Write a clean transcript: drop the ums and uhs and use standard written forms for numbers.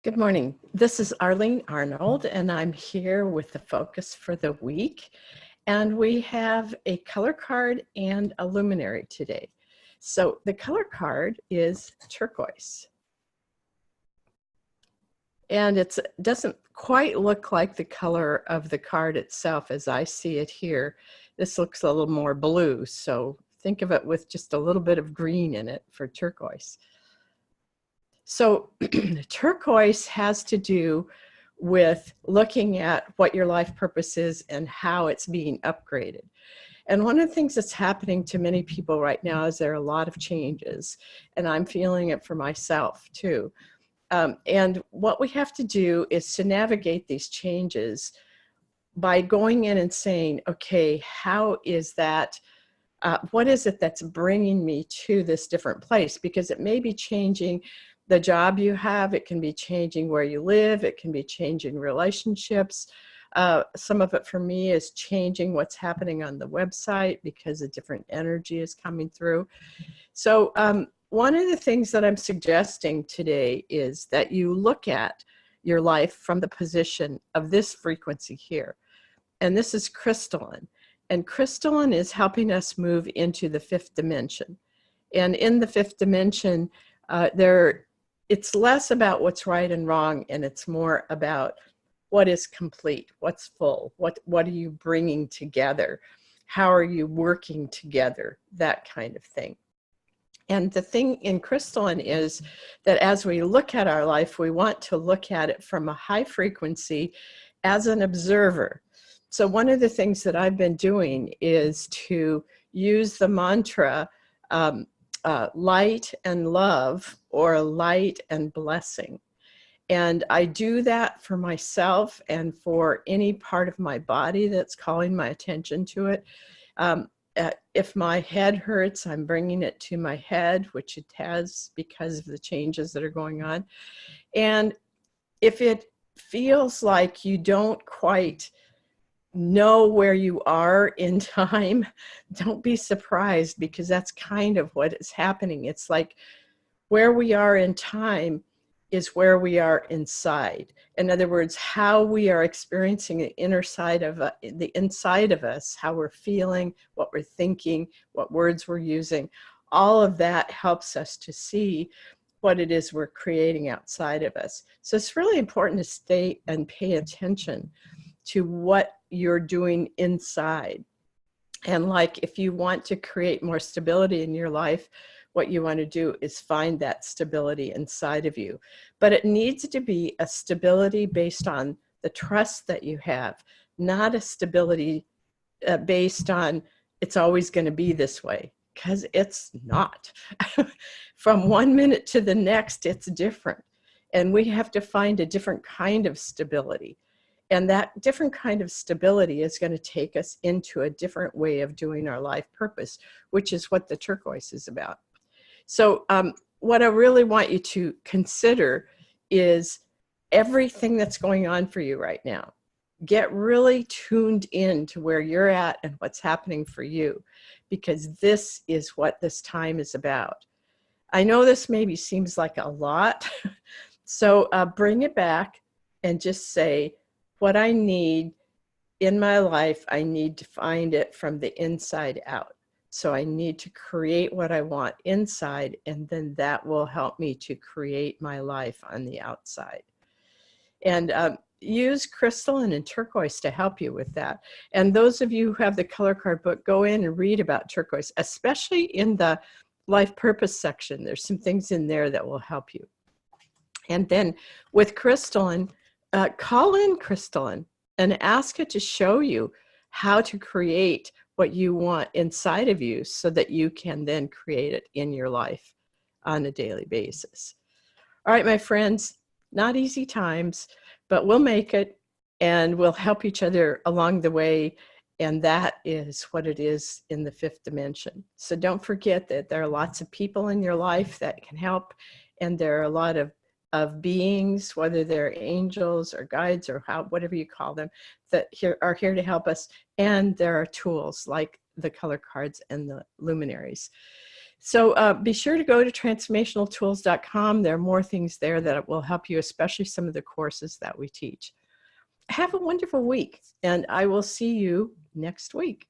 Good morning. This is Arlene Arnold, and I'm here with the focus for the week. And we have a color card and a luminary today. So the color card is turquoise. And it doesn't quite look like the color of the card itself as I see it here. This looks a little more blue, so think of it with just a little bit of green in it for turquoise. So turquoise has to do with looking at what your life purpose is and how it's being upgraded. And one of the things that's happening to many people right now is there are a lot of changes, and I'm feeling it for myself too. And what we have to do is to navigate these changes by going in and saying, okay, how is that? What is it that's bringing me to this different place? Because it may be changing the job you have, it can be changing where you live, it can be changing relationships. Some of it for me is changing what's happening on the website because a different energy is coming through. So one of the things that I'm suggesting today is that you look at your life from the position of this frequency here. And this is crystalline. And crystalline is helping us move into the fifth dimension. And in the fifth dimension, it's less about what's right and wrong, and it's more about what is complete, what's full, what are you bringing together, how are you working together, that kind of thing. And the thing in crystalline is that as we look at our life, we want to look at it from a high frequency as an observer. So one of the things that I've been doing is to use the mantra light and love, or light and blessing. And I do that for myself and for any part of my body that's calling my attention to it. If my head hurts, I'm bringing it to my head, which it has because of the changes that are going on. And if it feels like you don't quite know where you are in time, don't be surprised, because that's kind of what is happening. It's like where we are in time is where we are inside. In other words, how we are experiencing the inside of us, how we're feeling, what we're thinking, what words we're using, all of that helps us to see what it is we're creating outside of us. So it's really important to stay and pay attention to what you're doing inside. And like, if you want to create more stability in your life, what you want to do is find that stability inside of you. But it needs to be a stability based on the trust that you have, not a stability based on it's always going to be this way, because it's not. From one minute to the next, it's different. And we have to find a different kind of stability. And that different kind of stability is going to take us into a different way of doing our life purpose, which is what the turquoise is about. So what I really want you to consider is everything that's going on for you right now. Get really tuned in to where you're at and what's happening for you, because this is what this time is about. I know this maybe seems like a lot, so bring it back and just say, what I need in my life, I need to find it from the inside out. So I need to create what I want inside, and then that will help me to create my life on the outside. And use crystalline and turquoise to help you with that. And those of you who have the color card book, go in and read about turquoise, especially in the life purpose section. There's some things in there that will help you. And then with crystalline, call in crystalline and ask it to show you how to create what you want inside of you so that you can then create it in your life on a daily basis. All right, my friends, not easy times, but we'll make it, and we'll help each other along the way. And that is what it is in the fifth dimension. So don't forget that there are lots of people in your life that can help, and there are a lot of beings, whether they're angels or guides or whatever you call them, that are here to help us. And there are tools like the color cards and the luminaries. So be sure to go to transformationaltools.com. There are more things there that will help you, especially some of the courses that we teach. Have a wonderful week, and I will see you next week.